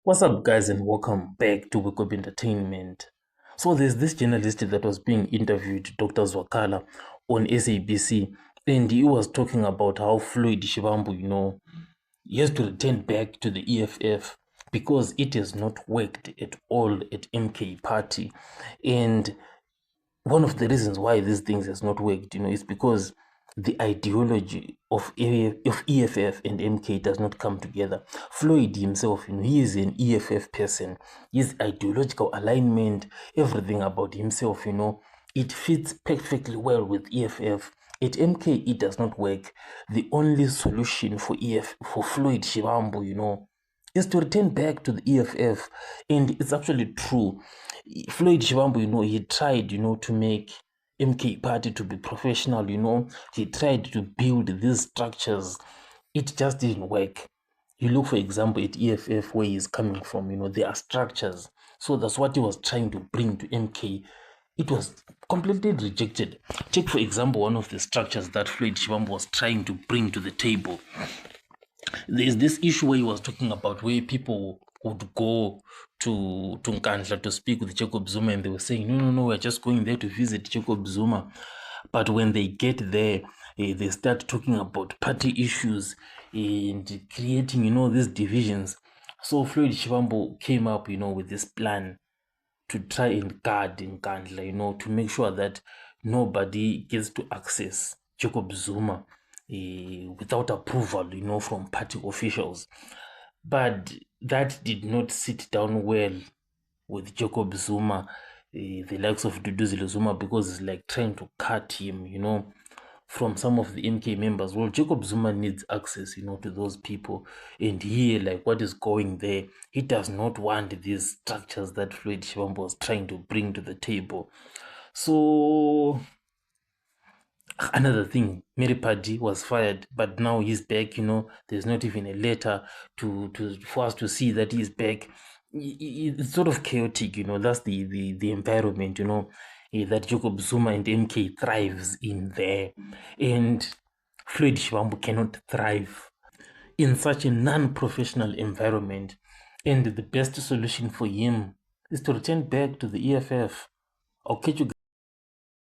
What's up, guys, and welcome back to Wake Up Entertainment. So, there's this journalist that was being interviewed, Dr. Zwakala, on SABC, and he was talking about how Floyd Shivambu, he has to return back to the EFF because it has not worked at all at MK Party. And one of the reasons why these things has not worked, is because the ideology of EFF and MK does not come together. Floyd himself, he is an EFF person. His ideological alignment, everything about himself, it fits perfectly well with EFF. At MK, it does not work. The only solution for Floyd Shivambu, is to return back to the EFF. And it's actually true. Floyd Shivambu, he tried, to make MK Party to be professional, he tried to build these structures. It just didn't work. You look, for example, at EFF where he's coming from, there are structures. So that's what he was trying to bring to MK. It was completely rejected. Take, for example, one of the structures that Floyd Shivambu was trying to bring to the table. There's this issue where he was talking about where people would go to Nkandla to speak with Jacob Zuma, and they were saying, no, we're just going there to visit Jacob Zuma. But when they get there, they start talking about party issues and creating, these divisions. So Floyd Shivambu came up, with this plan to try and guard Nkandla, to make sure that nobody gets to access Jacob Zuma without approval, from party officials. But that did not sit down well with Jacob Zuma, the likes of Duduzile Zuma, because it's like trying to cut him, from some of the MK members. Well, Jacob Zuma needs access, to those people. And here, like what is going there, he does not want these structures that Floyd Shivambu was trying to bring to the table. So another thing, Mary Padi was fired, but now he's back. There's not even a letter to for us to see that he's back. It's sort of chaotic. That's the environment. That Jacob Zuma and MK thrives in there, and Floyd Shivambu cannot thrive in such a non-professional environment. And the best solution for him is to return back to the EFF. I'll catch you guys.